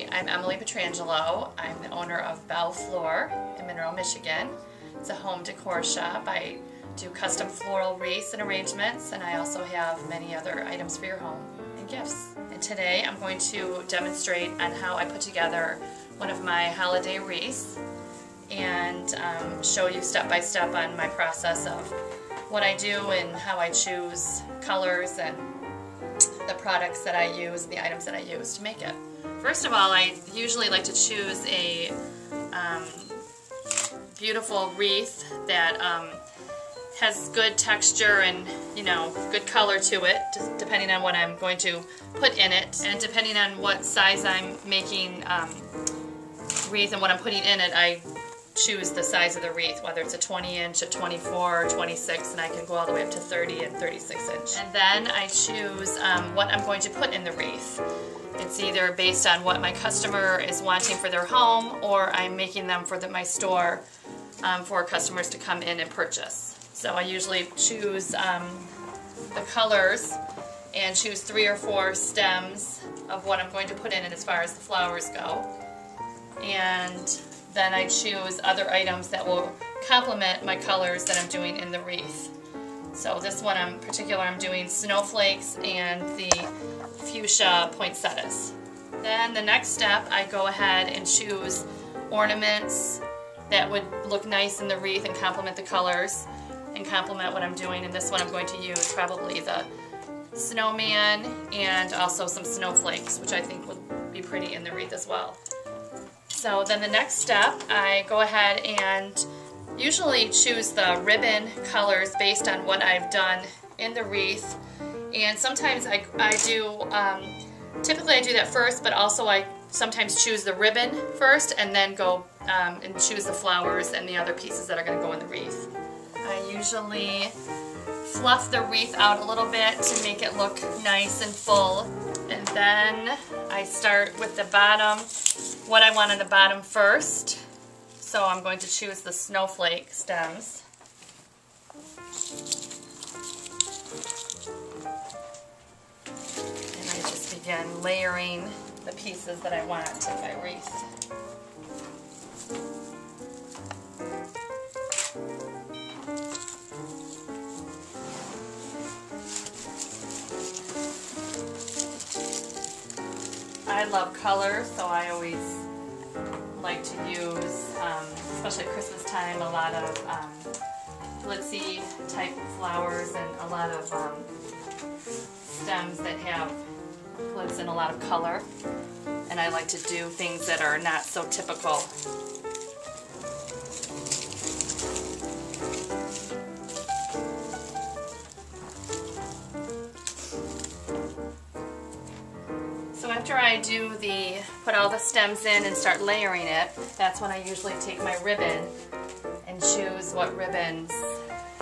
Hi, I'm Emily Petrangelo. I'm the owner of Belle Fleur in Monroe, Michigan. It's a home decor shop. I do custom floral wreaths and arrangements, and I also have many other items for your home and gifts. And today I'm going to demonstrate on how I put together one of my holiday wreaths and show you step by step on my process of what I do and how I choose colors and the products that I use and the items that I use to make it. First of all, I usually like to choose a beautiful wreath that has good texture and, you know, good color to it, just depending on what I'm going to put in it, and depending on what size I'm making wreath and what I'm putting in it, I choose the size of the wreath, whether it's a 20-inch, a 24, or 26, and I can go all the way up to 30 and 36-inch. And then I choose what I'm going to put in the wreath. It's either based on what my customer is wanting for their home, or I'm making them for my store for customers to come in and purchase. So I usually choose the colors and choose 3 or 4 stems of what I'm going to put in it as far as the flowers go. And then I choose other items that will complement my colors that I'm doing in the wreath. So this one in particular, I'm doing snowflakes and the fuchsia poinsettias. Then the next step, I go ahead and choose ornaments that would look nice in the wreath and complement the colors and complement what I'm doing. And this one I'm going to use probably the snowman and also some snowflakes, which I think would be pretty in the wreath as well. So then the next step, I go ahead and usually choose the ribbon colors based on what I've done in the wreath. And sometimes I do, typically I do that first, but also I sometimes choose the ribbon first and then go and choose the flowers and the other pieces that are going to go in the wreath. I usually fluff the wreath out a little bit to make it look nice and full. And then I start with the bottom, what I want on the bottom first. So I'm going to choose the snowflake stems. And I just begin layering the pieces that I want in my wreath. I love color, so I always like to use, especially at Christmas time, a lot of glitzy type flowers and a lot of stems that have glitz and a lot of color. And I like to do things that are not so typical. So after I do put all the stems in and start layering it, that's when I usually take my ribbon and choose what ribbons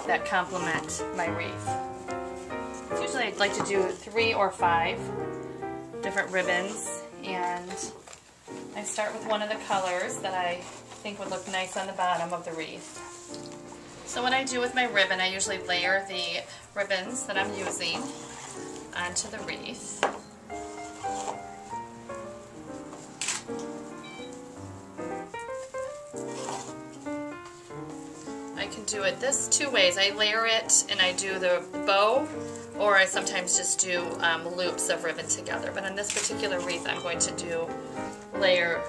that complement my wreath. Usually I'd like to do 3 or 5 different ribbons, and I start with one of the colors that I think would look nice on the bottom of the wreath. So what I do with my ribbon, I usually layer the ribbons that I'm using onto the wreath. I can do it this 2 ways. I layer it and I do the bow, or I sometimes just do loops of ribbon together. But on this particular wreath, I'm going to do layer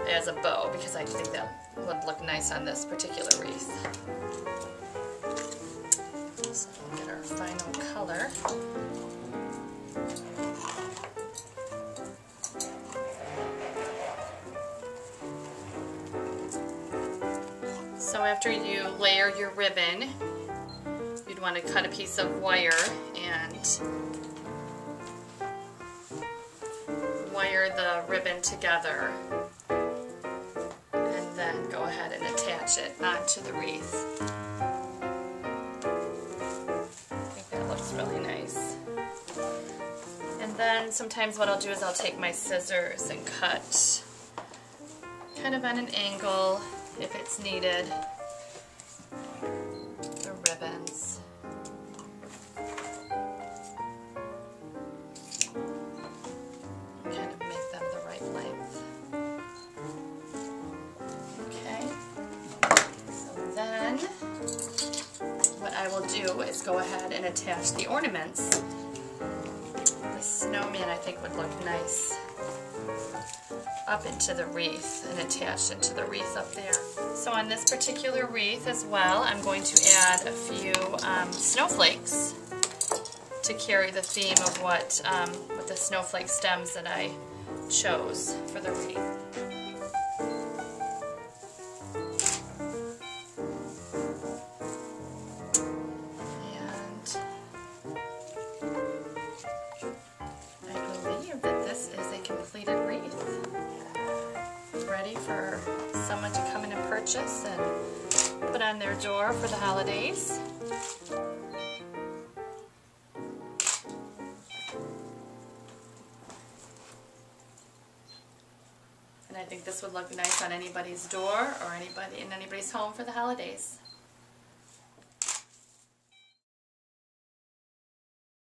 as a bow because I think that would look nice on this particular wreath. So we'll get our final color. So after you layer your ribbon, you'd want to cut a piece of wire and wire the ribbon together, and then go ahead and attach it onto the wreath. I think that looks really nice. And then sometimes what I'll do is I'll take my scissors and cut kind of on an angle if it's needed, the ribbons. Kind of make them the right length. just go ahead and attach the ornaments. The snowman I think would look nice up into the wreath and attached into the wreath up there. So on this particular wreath as well, I'm going to add a few snowflakes to carry the theme of what with the snowflake stems that I chose for the wreath. And I believe that this is a completed wreath, ready for someone to come in and purchase and put on their door for the holidays. And I think this would look nice on anybody's door or anybody in anybody's home for the holidays.